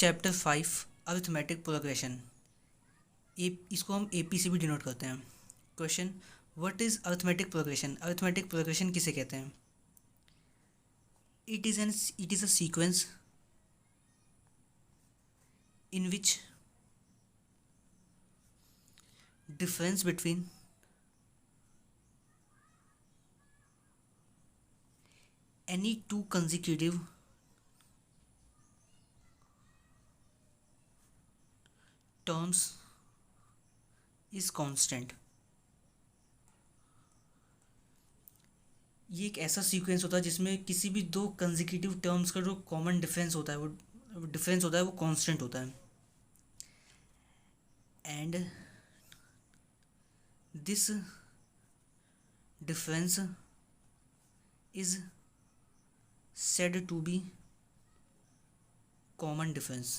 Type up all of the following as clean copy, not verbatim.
Chapter 5 arithmetic progression. इसको हम AP से भी डिनोट करते हैं। Question, what is arithmetic progression? Arithmetic progression किसे कहते हैं? It is a sequence in which difference between any two consecutive terms is constant। ये एक ऐसा सीक्वेंस होता है जिसमें किसी भी दो कंसेक्यूटिव टर्म्स का जो कॉमन डिफरेंस होता है वो कांस्टेंट होता है। And this difference is said to be common difference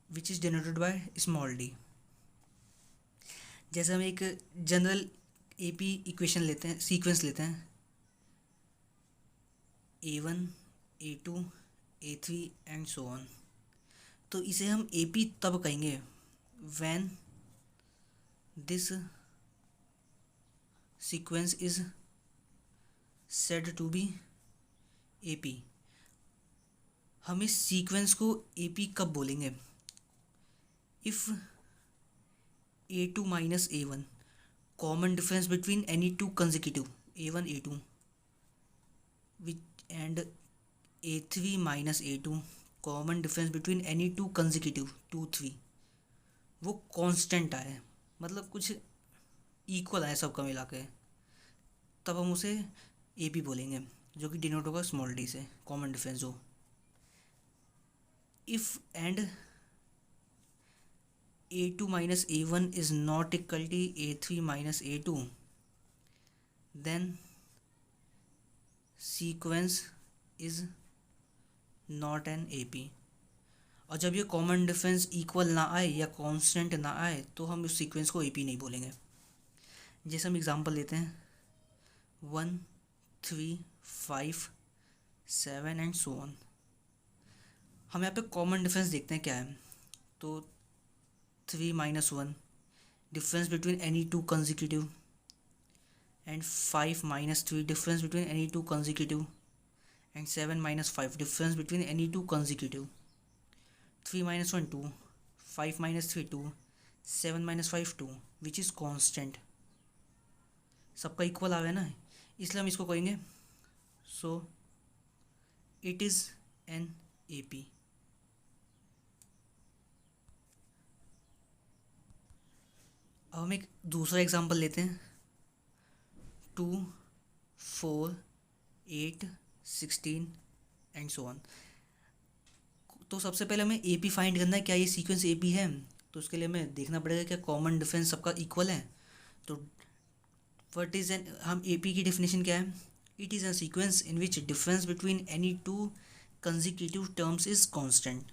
which is denoted by small d। जैसे हम एक जनरल एपी इक्वेशन लेते हैं, सीक्वेंस लेते हैं A1 A2 A3 and so on, तो इसे हम एपी तब कहेंगे when this sequence is said to be AP। हम इस सीक्वेंस को AP कब बोलेंगे? If A2 minus A1 common difference between any two consecutive A1 A2 which and A3 minus A2 common difference between any two consecutive 2 3 वो constant आए, मतलब कुछ equal आए सबका मिला के, तब हम उसे AP बोलेंगे, जो कि डिनोट होगा स्मॉल डी से, कॉमन डिफरेंस हो। If and A2 minus A1 is not equal to A3 minus A2, then sequence is not an AP। और जब ये कॉमन डिफरेंस इक्वल ना आए या कांस्टेंट ना आए तो हम उस सीक्वेंस को AP नहीं बोलेंगे। जैसे हम एग्जांपल लेते हैं 1 3 5 7 एंड सो ऑन। हम यहाँ पे कॉमन डिफरेंस देखते हैं क्या है, तो 3 minus 1 difference between any two consecutive and 5 minus 3 difference between any two consecutive and 7 minus 5 difference between any two consecutive। 3 minus 1 2, 5 minus 3 2, 7 minus 5 2 which is constant। सबका equal आ गया ना, इसलिए हम इसको कहेंगे सो इट इज़ एन AP। अब हम एक दूसरा एग्जांपल लेते हैं 2 4 8 16 एंड सो ऑन। तो सबसे पहले हमें AP फाइंड करना है, क्या ये सीक्वेंस AP है? तो उसके लिए हमें देखना पड़ेगा क्या कॉमन डिफरेंस सबका इक्वल है। तो व्हाट इज एन, हम AP की डेफिनेशन क्या है? It is a sequence in which difference between any two consecutive terms is constant.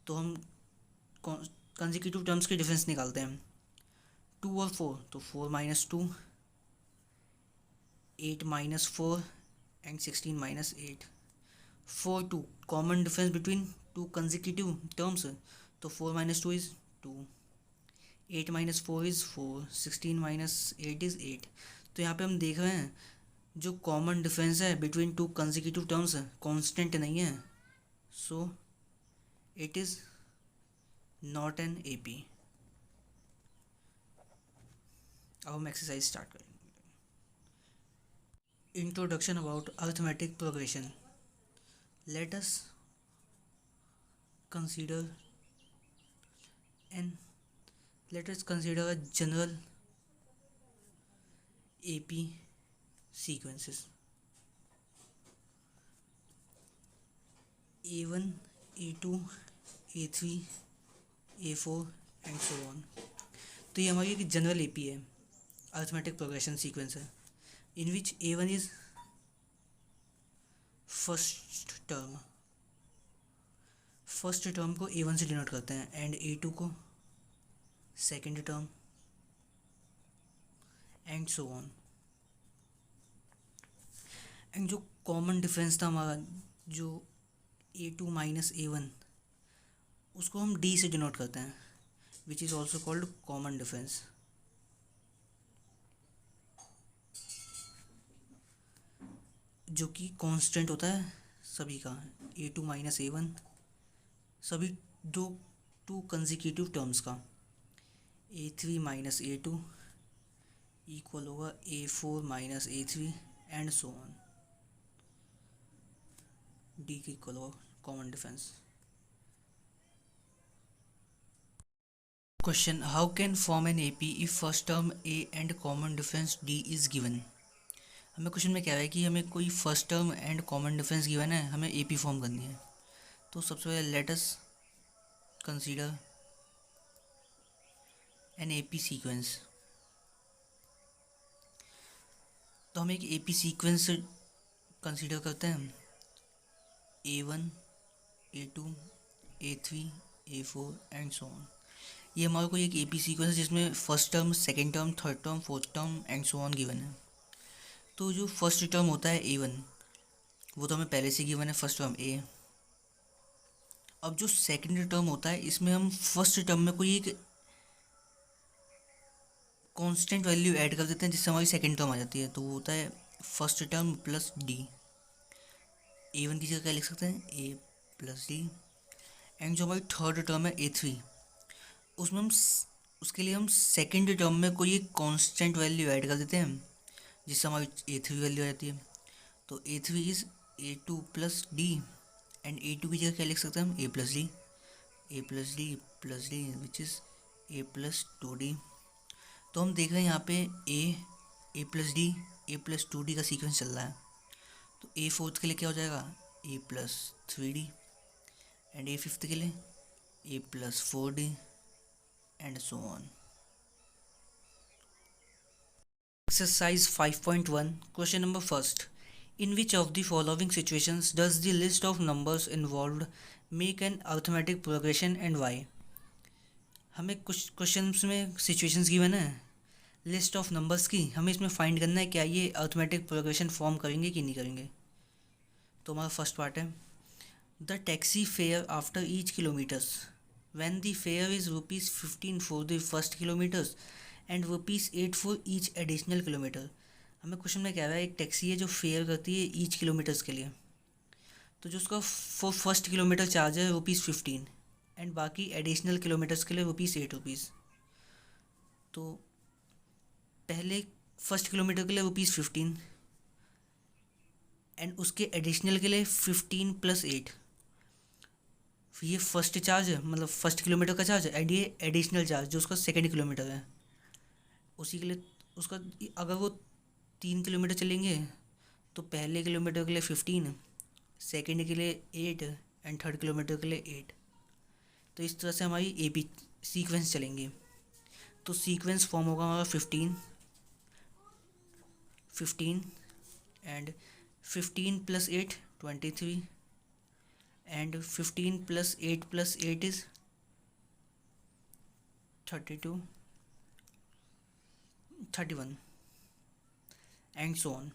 तो हम कंसेक्यूटिव टर्म्स के डिफरेंस निकालते हैं 2 और 4, तो 4 minus 2 8 minus 4 and 16 minus 8। 4 2 common difference between two consecutive terms, तो 4 minus 2 is 2, 8 minus 4 is 4, 16 minus 8 is 8। तो यहाँ पे हम देख रहे हैं जो कॉमन डिफरेंस है between two consecutive terms constant नहीं है, so it is not an AP। अब हम एक्सरसाइज स्टार्ट करेंगे। Introduction about arithmetic progression. Let us consider let us consider a general AP sequences A1 A2 A3 A4 and so on. तो ये हमारी एक general AP है, arithmetic progression sequence है, इन विच A1 is first term को A1 से denote करते हैं एंड A2 को second term and so on. And जो कॉमन डिफरेंस था हमारा जो A2 माइनस A1 उसको हम D से डिनोट करते हैं, which is also called common difference. जो कि कांस्टेंट होता है सभी का, A2 माइनस A1 सभी टू कंसेक्यूटिव टर्म्स का। A3 माइनस A2 इक्वल होगा A4 minus A3 and so on. D की इक्वल होगा common difference. Question, how can form an AP if first term A and common difference D is given. हमें question में क्या है कि हमें कोई first term and common difference given है, हमें AP फॉर्म करनी है। तो सबसे पहले let us consider an AP sequence. तो हम एक AP सीक्वेंस कंसीडर करते हैं, A1 A2 A3 A4 and so on. ये हमारा कोई एक AP सीक्वेंस है जिसमें first term, second term, third term, fourth term and so on given है। तो जो फर्स्ट टर्म होता है A1 वो तो हमें पहले से गिवन है, फर्स्ट टर्म A। अब जो सेकेंड टर्म होता है इसमें हम फर्स्ट टर्म में कोई एक कांस्टेंट वैल्यू ऐड कर देते हैं जिससे हमारी सेकेंड टर्म आ जाती है। तो वो होता है first term plus D। A1 की जगह क्या लिख सकते हैं, A प्लस D। एंड जो हमारी थर्ड टर्म है A3, उसमें हम उसके लिए हम सेकेंड टर्म में कोई एक कांस्टेंट वैल्यू ऐड कर देते हैं जिससे हमारी A3 वैल्यू आ जाती है। तो A3 is A2 plus D and A2 की जगह क्या लिख सकते हैं हम, A plus D। A plus D which is A plus 2D। तो हम देख रहे हैं यहाँ पे A plus D A plus 2D का सीक्वेंस चल रहा है। तो A फोर्थ के लिए क्या हो जाएगा, A plus 3D and A fifth के लिए A plus 4D and so on. Exercise 5.1 question number first, in which of the following situations does the list of numbers involved make an arithmetic progression and why। हमें कुछ questions में situations given है list of numbers की, हमें इसमें find करना है क्या ये अर्थमेटिक प्रोग्रेशन फॉर्म करेंगे कि नहीं करेंगे। तो हमारा फर्स्ट पार्ट है, the taxi fare after each kilometres when the fair is ₹15 for the first kilometres and ₹8 for each additional kilometre. हमें क्वेश्चन में कह रहा है एक टैक्सी है जो फेयर करती है ईच किलोमीटर्स के लिए, तो जो उसका फॉर फर्स्ट किलोमीटर चार्ज है ₹15 एंड बाकी एडिशनल किलोमीटर्स के लिए ₹8। तो पहले फर्स्ट किलोमीटर के लिए ₹15 एंड उसके एडिशनल के लिए 15 प्लस 8। ये फर्स्ट चार्ज है, मतलब फर्स्ट किलोमीटर का चार्ज है, एंड ये एडिशनल चार्ज जो उसका सेकेंड किलोमीटर है उसी के लिए। उसका अगर वो 3 किलोमीटर चलेंगे तो पहले किलोमीटर के लिए 15, सेकेंड के लिए 8 एंड थर्ड किलोमीटर के लिए 8। तो इस तरह से हमारी AP सीक्वेंस चलेंगे। तो सीक्वेंस फॉर्म होगा हमारा 15 and 15 plus 8 23 and 15 plus 8 is 32 31 and so on.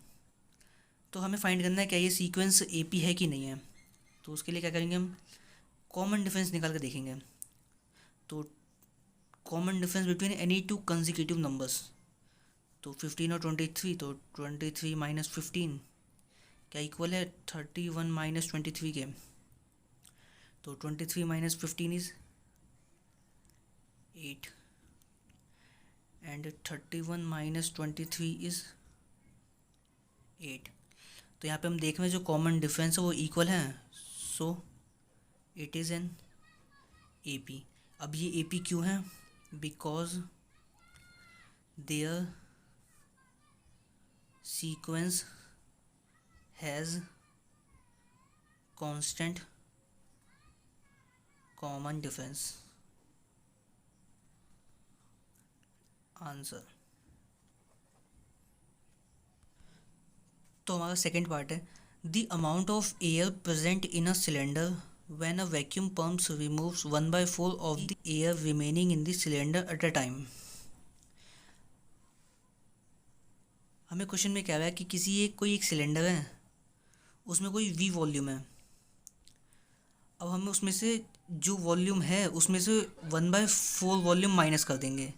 तो हमें फाइंड करना है क्या ये सीक्वेंस AP है कि नहीं है। तो उसके लिए क्या करेंगे, हम कॉमन डिफरेंस निकाल के देखेंगे। तो common difference between any two consecutive numbers, तो 15 और 23, तो 23 माइनस 15 क्या इक्वल है 31 माइनस 23 के। तो 23 minus 15 is 8 and 31 minus 23 is 8। तो यहाँ पे हम देख रहे हैं जो कॉमन डिफरेंस है वो इक्वल है, so it is an AP। अब ये AP क्यों है, because their sequence has constant common difference. Answer. तो हमारा सेकेंड पार्ट है, the amount of air present in a cylinder when a vacuum pump removes 1/4 of the air remaining in the cylinder at a time। हमें question में कह रहा है कि किसी एक कोई एक सिलेंडर है उसमें कोई V वॉल्यूम है अब हमें उसमें से जो वॉल्यूम है उसमें से 1/4 वॉल्यूम माइनस कर देंगे।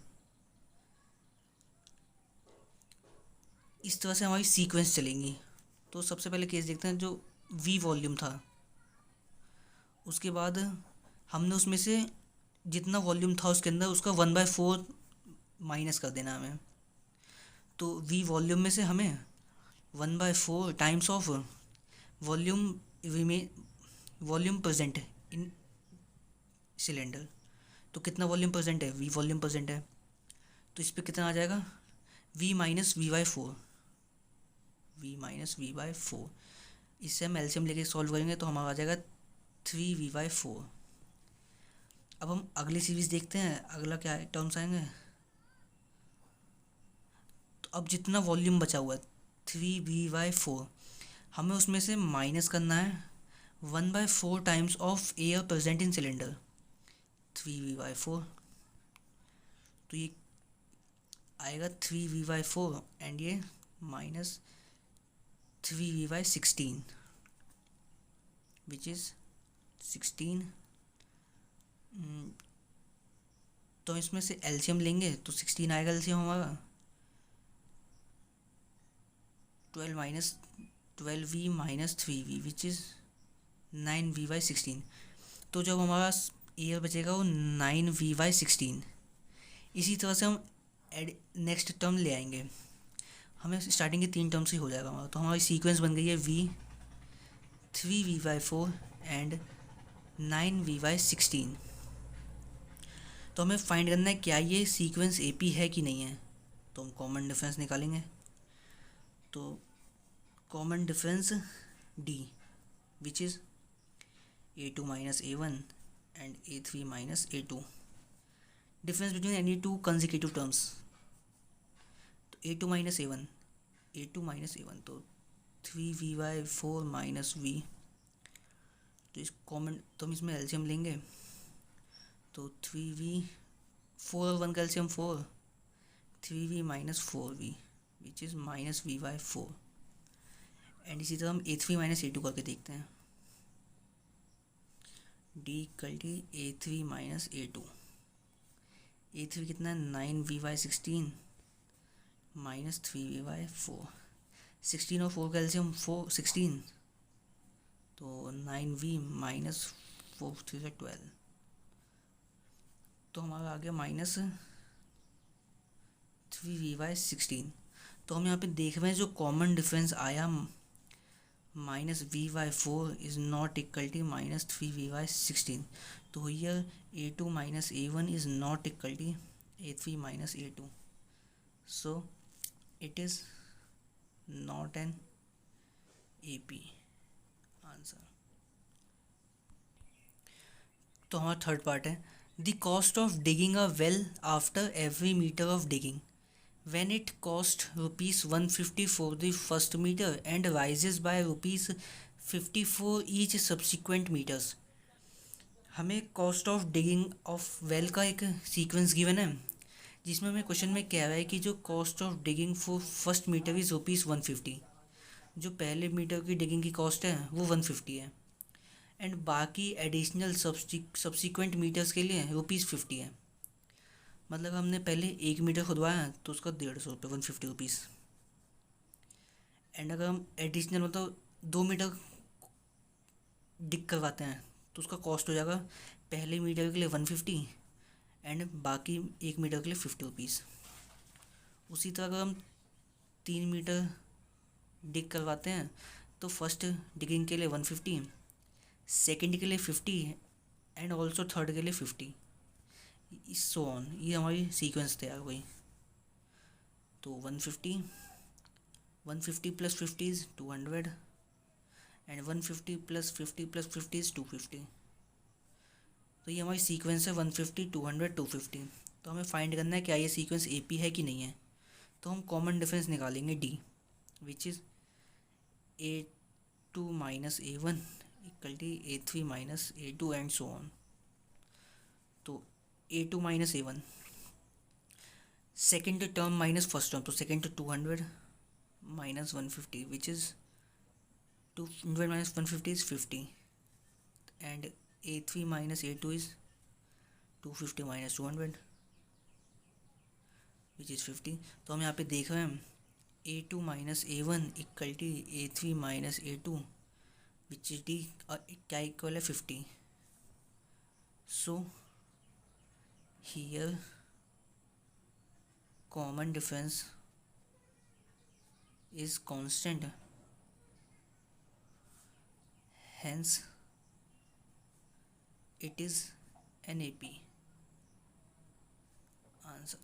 इस तरह से हमारी सीक्वेंस चलेंगी। तो सबसे पहले केस देखते हैं, जो वी वॉल्यूम था, उसके बाद हमने उसमें से जितना वॉल्यूम था उसके अंदर उसका 1/4 माइनस कर देना हमें। तो वी वॉल्यूम में से हमें 1/4 times of volume volume present in cylinder. तो कितना वॉल्यूम प्रेजेंट है, वी वॉल्यूम प्रेजेंट है, तो इस पर कितना आ जाएगा, v-v/4। इससे हम एलसीएम लेके सॉल्व करेंगे तो हमारा आ जाएगा 3v/4। अब हम अगली सीरीज देखते हैं, अगला क्या टर्म्स आएंगे। तो अब जितना वॉल्यूम बचा हुआ है 3v/4, हमें उसमें से माइनस करना है 1/4 times of air present in cylinder, 3v/4। तो ये आएगा 3v/4 एंड ये माइनस 3v/16 विच इज़ 16। तो इसमें से एलसीएम लेंगे तो 16 आएगा एलसीएम हमारा, 12v - 3v which is 9v/16। तो जब हमारा एयर बचेगा वो 9v/16। इसी तरह से हम नेक्स्ट टर्म ले आएंगे, हमें स्टार्टिंग के 3 टर्म से हो जाएगा हमारा। तो हमारी सीक्वेंस बन गई है v 3v/4 एंड 9v/16। तो हमें फाइंड करना है क्या ये सीक्वेंस एपी है कि नहीं है। तो हम कॉमन डिफरेंस निकालेंगे। तो common difference D which is a2 - a1 and a3 - a2, difference between any two consecutive terms. तो a2 - a1 तो 3v/4 - v। तो इस कॉमन तो हम इसमें एलसीएम लेंगे तो 3v, 4 और 1 का LCM 4, 3v - 4v which is -v/4। And इसी तरह हम a3 - a2 करके देखते हैं। d = a3 - a2। a3 कितना है, 9v/16 माइनस 3v/4। 16 और 4 का एलसीएम 16, तो 9v - 4 3 से 12। तो हमारा आ गया -3v/16। तो हम यहाँ पे देख रहे हैं जो कॉमन डिफरेंस आया -v/4 is not equal to -3v/16। तो here a2 - a1 is not equal to a3 - a2, so it is not an AP answer. तो हमारा थर्ड पार्ट है, the cost of digging a well after every metre of digging when it cost ₹150 for the first meter and rises by ₹50 for each subsequent meters। हमें cost of digging of well का एक sequence given है, जिसमें हमें question में कह रहा है कि जो cost of digging for first metre is ₹150। जो पहले मीटर की डिगिंग की कॉस्ट है वो 150 है, एंड बाकी एडिशनल सब्सिक्वेंट मीटर्स के लिए ₹50 है। मतलब हमने पहले 1 मीटर खुदवाया तो उसका 150 रुपये, 150 रुपीज़। एंड अगर हम एडिशनल मतलब 2 मीटर डिग करवाते हैं तो उसका कॉस्ट हो जाएगा पहले मीटर के लिए 150 एंड बाकी 1 मीटर के लिए 50 रुपीज़। उसी तरह अगर हम 3 मीटर डिग करवाते हैं तो फर्स्ट डिगिंग के लिए 150, सेकेंड के लिए 50 एंड ऑल्सो थर्ड के लिए 50, सो ऑन। ये हमारी सीक्वेंस तैयार हुई। तो 150 + 50 इज़ 200 एंड 150 + 50 + 50 इज़ 250। तो ये हमारी सीक्वेंस है 150, 200, 250। तो हमें फाइंड करना है क्या ये सीक्वेंस एपी है कि नहीं है। तो हम कॉमन डिफरेंस निकालेंगे D which is a2 - a1 equal to a3 - a2 and so on. तो a2 - a1 second term minus first term, तो second 200 - 150 which is 200 - 150 is 50 and A3 minus A2 is 250 minus 200 which is 50। तो हम यहाँ पे देख रहे हैं A2 minus A1 equal to A3 minus A2 which is D क्या इक्वल है 50। So here common difference is constant, hence it is an AP answer।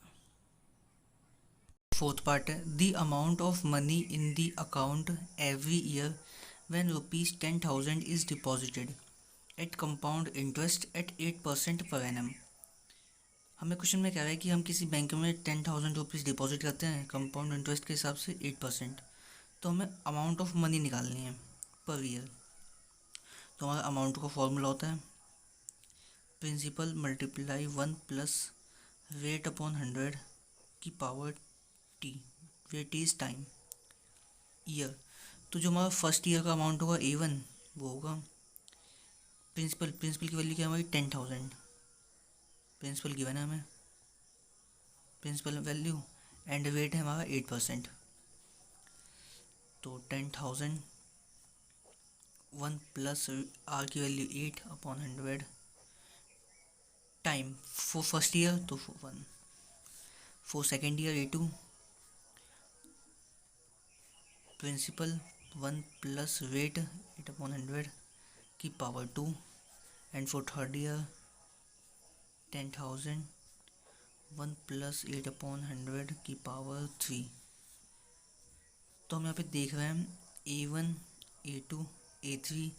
Fourth part है the amount of money in the account every year when rupees 10,000 is deposited at compound interest at 8% per annum। हमें question में कह रहा है कि हम किसी bank में 10,000 रुपीज़ डिपॉजिट करते हैं कंपाउंड इंटरेस्ट के हिसाब से 8%। तो हमें अमाउंट ऑफ मनी निकालनी है पर ईयर। तो हमारा अमाउंट का फॉर्मूला होता है principal multiply 1 plus rate upon 100 की power T. Rate is time year. तो जो हमारा फर्स्ट ईयर का अमाउंट होगा A1 वो होगा प्रिंसिपल की वैल्यू क्या है हमारी 10,000। प्रिंसिपल गिवन है हमें प्रिंसिपल वैल्यू एंड रेट है हमारा 8%। तो 10,000 1 प्लस आर की value 8 upon 100 time for first year तो 1 for second year A2 principal 1 plus rate 8 upon 100 की power 2 and for third year 10,000 1 plus 8 upon 100 की पावर 3। तो हम यहाँ पे देख रहे हैं A1 A2 A3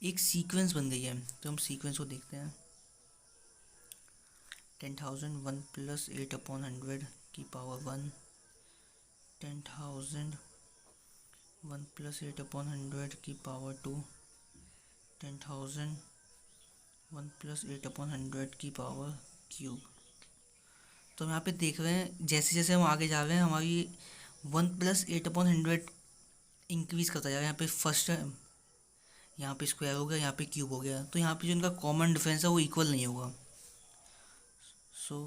एक सीक्वेंस बन गई है। तो हम सीक्वेंस को देखते हैं 10,000 1 प्लस 8 अपॉन 100 की पावर 1 10,000 1 प्लस 8 अपॉन 100 की पावर 2 10,000 1 प्लस 8 अपॉन 100 की पावर क्यूब। तो हम यहाँ पे देख रहे हैं जैसे जैसे हम आगे जा रहे हैं हमारी 1 प्लस 8 अपॉन 100 इंक्रीज़ करता जा रहा है। यहाँ पे फर्स्ट है यहाँ पे स्क्वायर हो गया यहाँ पे क्यूब हो गया। तो यहाँ पे जो इनका कॉमन डिफरेंस है वो इक्वल नहीं होगा। So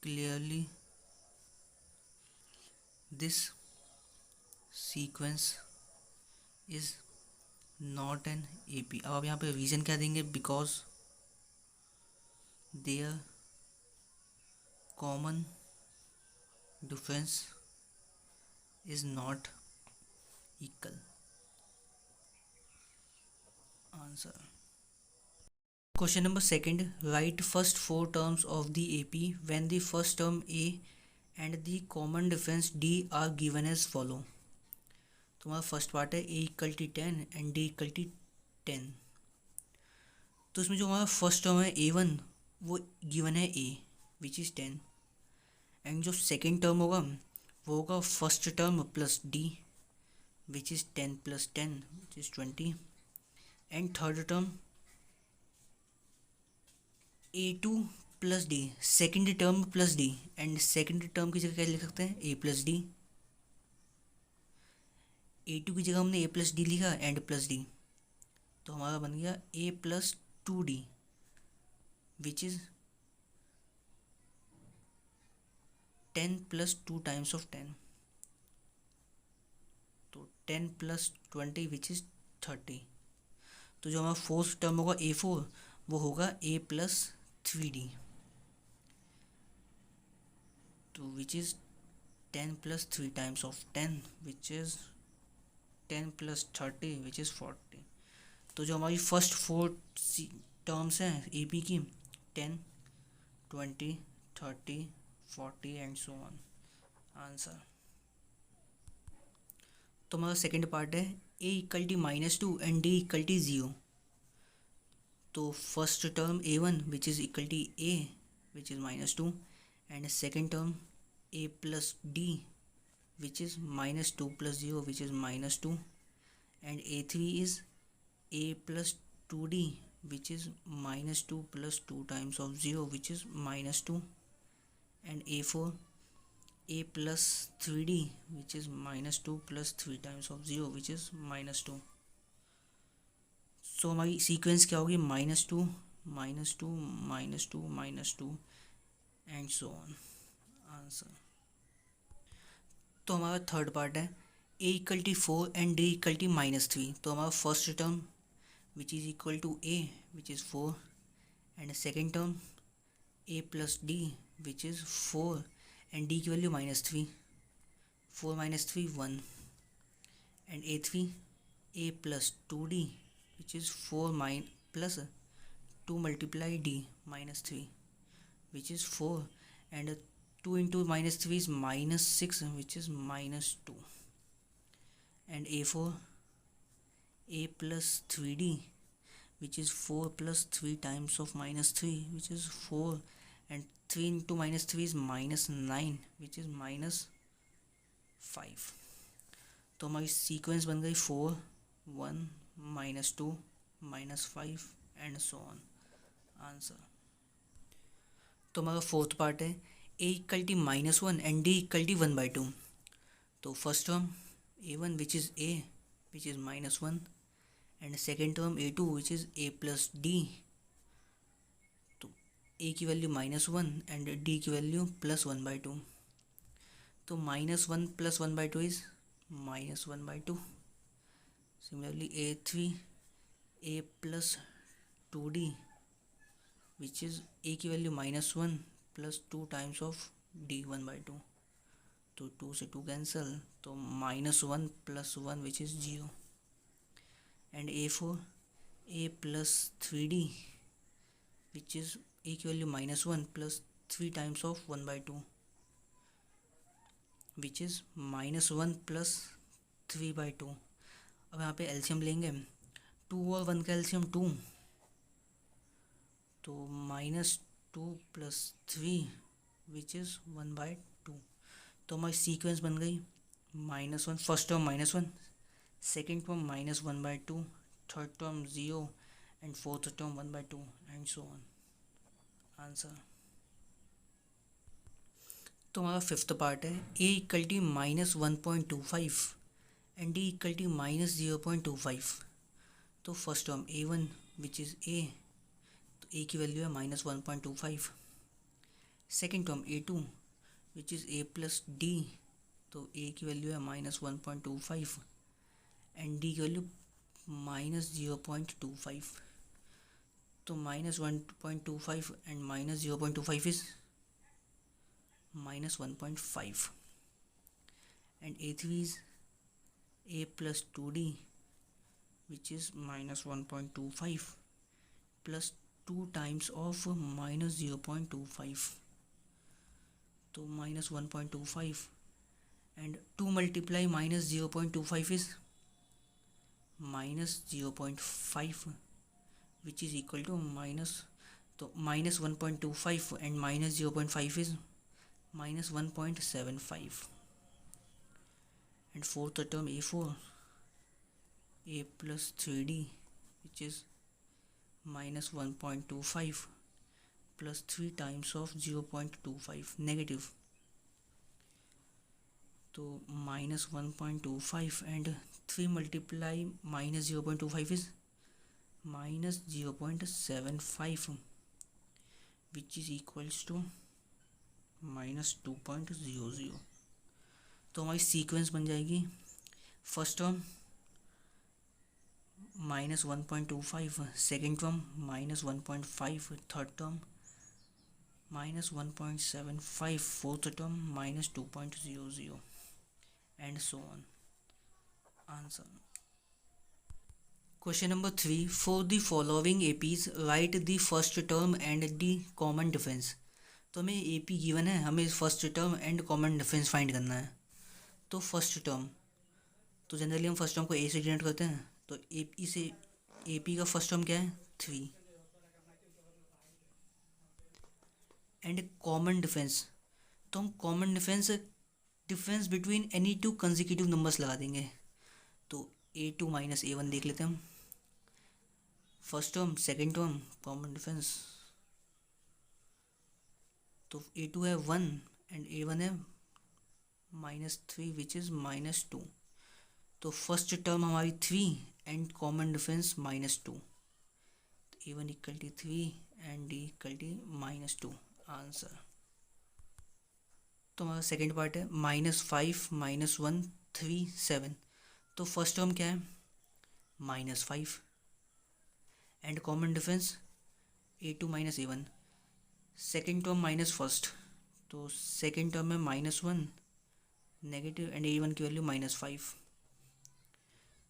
clearly this sequence is not an AP। अब आप यहाँ पे रीज़न क्या देंगे because their common difference is not equal answer. Question number second write first 4 terms of the AP when the first term A and the common difference D are given as follow. तुम्हारा first part है A equal to 10 and D equal to 10। तो इसमें जो हमारा first term है A1 वो given है A which is 10 and जो सेकेंड टर्म होगा वो होगा first term plus D which is 10 plus 10 which is 20 and third term A2 plus D second term plus D and second term की जगह क्या लिख सकते हैं A प्लस D। A2 की जगह हमने A प्लस D लिखा एंड प्लस D तो हमारा बन गया A plus 2D which is 10 plus 2 times of 10 तो 10 प्लस 20 विच इज़ 30। तो जो हमारा फोर्थ टर्म होगा A4 वो होगा A प्लस 3D तो which is 10 plus 3 times of 10 which is 10 plus 30 which is 40। तो जो हमारी फर्स्ट 4 टर्म्स हैं AP की 10 20 30 40 एंड सो ऑन आंसर। तो हमारा सेकेंड पार्ट है A equal T -2 and D equal T 0। तो first term A1 which is equal T A which is -2 and second term A plus D which is -2 plus 0 which is -2 and A3 is A plus 2D which is -2 plus 2 times of 0 which is -2 and A4 A plus 3D which is -2 plus 3 times of 0 which is -2। तो हमारी sequence क्या होगी, -2 -2 -2 -2 and so on. Answer. तो हमारा third part है a = 4 and d = -3। तो हमारा first term which is equal to a which is 4 and second term a + d which is 4 and d की value -3, 4 - 3 1 and a3 a + 2d which is 4 plus 2 × d -3 which is 4 and 2 into -3 is -6 which is -2 and a4 a plus 3d which is 4 plus 3 times of -3 which is 4 and 3 into -3 is -9 which is -5। तो हमारी sequence बन गई 4 1 -2 -5 and so on. Answer. तो हमारा fourth part है a = -1 and d = 1/2। तो first term a1 which is a which is -1 and second term a2 which is a + d। तो a की वैल्यू -1 एंड d की वैल्यू +1/2। तो -1 + 1/2 is -1/2। Similarly a3 a + 2d which is a की value -1 + 2 times of d 1/2। तो 2 से 2 cancel, तो -1 + 1 which is 0 and a4 a + 3d which is a की value -1 + 3 times of 1/2 which is -1 + 3/2। अब यहाँ पे एलसीएम लेंगे, 2 और 1 का एलसीएम 2, तो -2 + 3 विच इज़ 1/2। तो हमारी सीक्वेंस बन गई -1 first term -1 second term -1/2 third term 0 and fourth term 1/2 and so on. Answer. तो हमारा फिफ्थ पार्ट है a = -1.25 एंड d = -0.25। तो first term a1 which is a, तो a की वैल्यू है -1.25। Second term a2 which is a + d, तो a की value है -1.25 एंड d की वैल्यू -0.25। तो -1.25 and -0.25 is -1.5 and a3 is a + 2d which is -1.25 plus 2 times of -0.25। तो -1.25 and 2 multiply -0.25 is -0.5 which is equal to तो -1.25 and -0.5 is -1.75 and fourth term a4 a + 3d which is -1.25 plus 3 times of 0.25 negative। तो -1.25 and 3 multiply -0.25 is -0.75 which is equals to -2.00। तो हमारी sequence बन जाएगी first term -1.25 second term -1.5 third term -1.75 fourth term -2.00 and so on. Answer. Question number 3 for the following APs right the first term and the common difference. तो हमें AP given है, हमें first term and common difference find करना है। तो first term, तो generally हम first term को ए से डिनोट करते हैं, तो एपी से एपी का फर्स्ट टर्म क्या है 3 एंड कॉमन डिफरेंस, तो हम common difference between any two consecutive numbers लगा देंगे। तो a2 - a1 देख लेते हैं हम। First term second term common difference, तो a2 है 1 एंड a1 है -3 विच इज़ -2। तो फर्स्ट टर्म हमारी 3 and common difference -2। A1 equal to 3 and D equal to -2 answer. तो हमारा सेकेंड पार्ट है -5 -1 3 7। तो फर्स्ट टर्म क्या है -5 and common difference A2 -A1। Second term minus first, तो सेकेंड टर्म में -1 नेगेटिव एंड A1 की वैल्यू -5।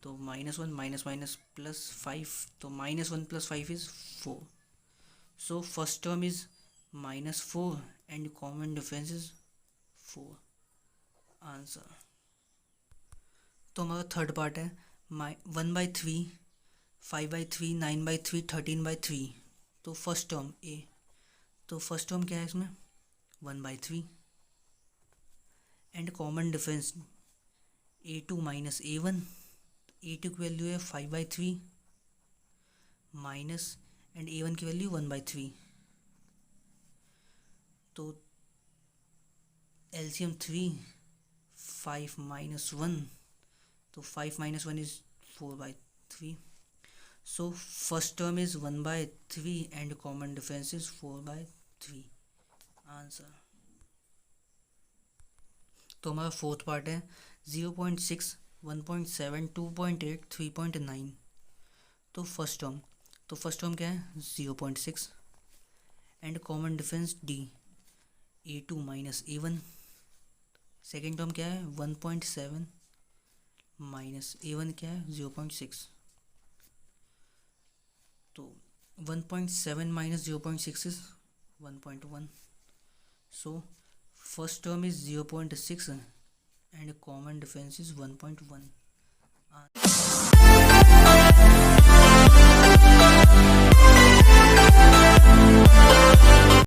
तो -1 माइनस माइनस प्लस 5, तो -1 + 5 is 4। So first term is -4 and common difference is 4 answer. तो हमारा थर्ड पार्ट है 1/3 5/3 9/3 13/3। तो फर्स्ट टर्म ए, तो फर्स्ट टर्म क्या है इसमें 1/3 and common difference A2 -A1। A2 की वैल्यू है 5/3 माइनस एंड A1 की वैल्यू 1/3। तो एलसीएम 3 5 -1, तो 5 -1 is 4/3। So first term is 1/3 and common difference is 4/3 answer. तो हमारा फोर्थ पार्ट है 0.6 1.7 2.8 3.9। तो फर्स्ट टर्म क्या है 0.6 and common difference D A2 -A1। Second term क्या है 1.7 माइनस A1 क्या है 0.6। तो 1.7 minus 0.6 is 1.1। So first term is 0.6 and common difference is 1.1।